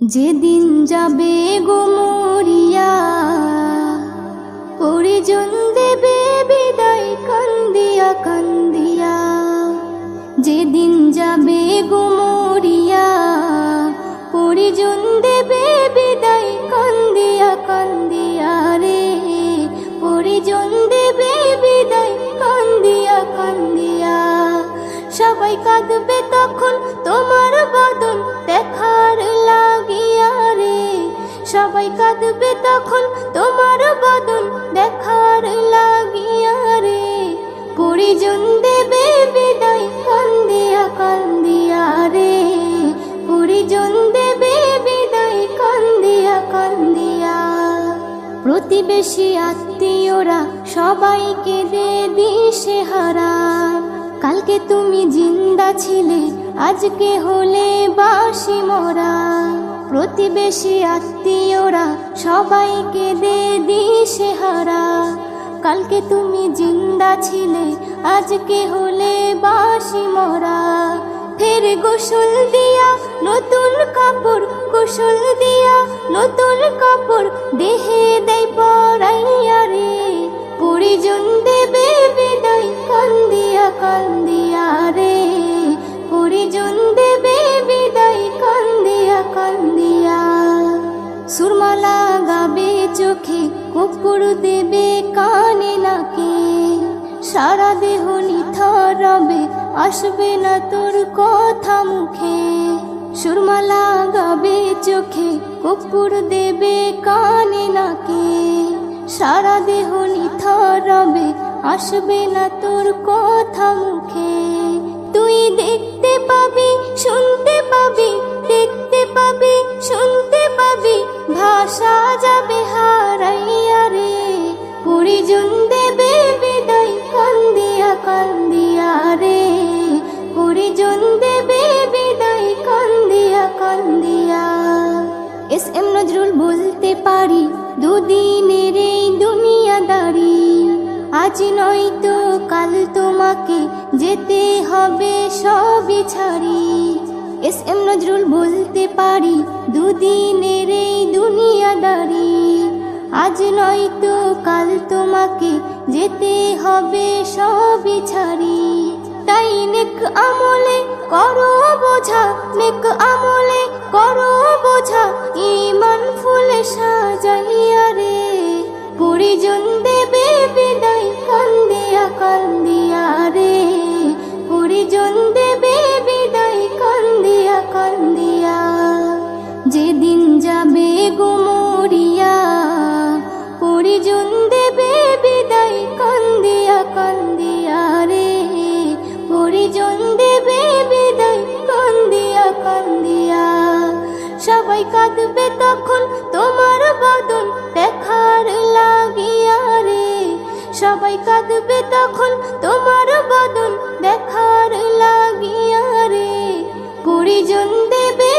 যেদিন যাবে গো মরিয়া, পরিজন দেবে বিদায় কান্দিয়া কান্দিয়া। যেদিন যাবে গো মরিয়া, পরিজন দেবে বিদায় কান্দিয়া কান্দিয়া রে। পরিজন দেবে বিদায় কান্দিয়া কান্দিয়া। সবাই কাঁদবে তখন তোমার বদন দেখার লাগিয়া রে। সবাই কাঁদবে তখন তোমার বদন দেখার লাগিয়া রে। পরিজন দেবে বিদায় কান্দিয়া কান্দিয়া রে। পরিজন দেবে বিদায় কান্দিয়া কান্দিয়া। প্রতিবেশী আত্মীয়রা সবাইকে দে দিশেহারা। কালকে তুমি জিন্দা ছিলে, আজকে হলে বাসি মরা। প্রতিবেশী আত্মীয়রা সবাইকে দে দিশেহারা। কালকে তুমি জিন্দা ছিলে, আজকে হলে বাসি মরা। ফের গোসল দিয়া নতুন কাপড়, গোসল দিয়া নতুন কাপড় দেহে দেয় পরাইয়া রে। পরিজন দেবে বিদায় কান্দিয়া কান্দিয়া রে। পরিজন দেবে বিদায় কান্দিয়া কান্দিয়া। সুরমা লাগাবে চোখে, কর্পূর দেবে কানে নাকে। সারা দেহ নিথর রবে, আসবে না তোর কথা মুখে। সুরমা লাগাবে চোখে, কর্পূর দেবে কানে নাকে। সারা দেহ নিথর রবে, আসবে না তোর কথা মুখে। তুই দেখতে পাবি, শুনতে পাবি, দেখতে পাবি, শুনতে পাবি, ভাষা যাবে হারাইয়া রে। পরিজন দেবে বিদায় কান্দিয়া কান্দিয়া রে। পরিজন দেবে বিদায় কান্দিয়া কান্দিয়া। এস এম নজরুল বলতে পারি, দুদিনের এই দুনিয়াদারি। আজ নয়তো কাল তোমাকে যেতে হবে সবই ছাড়ি। এস এম নজরুল বলতে পারি, দুদিনের এই দুনিয়াদারি। আজ নয়তো কাল তোমাকে যেতে হবে সবই ছাড়ি। তাই নেক আমলে করো বোঝা, নেক আমলে করো বোঝা, ঈমান ফুলে সাজাইয়া রে। পরিজন দেবে বিদায় কান্দিয়া কান্দিয়া রে। পরিজন দেবে বিদায় কান্দিয়া কান্দিয়া। যেদিন যাবে গো মরিয়া, পরিজন দেবে বিদায় কান্দিয়া কান্দিয়া রে। পরিজন দেবে বিদায় কান্দিয়া কান্দিয়া। সবাই কাঁদবে তখন তোমার বদন দেখার লাগিয়া রে। সবাই কাঁদবে তখন তোমার বদন দেখার লাগিয়া রে। পরিজন দেবে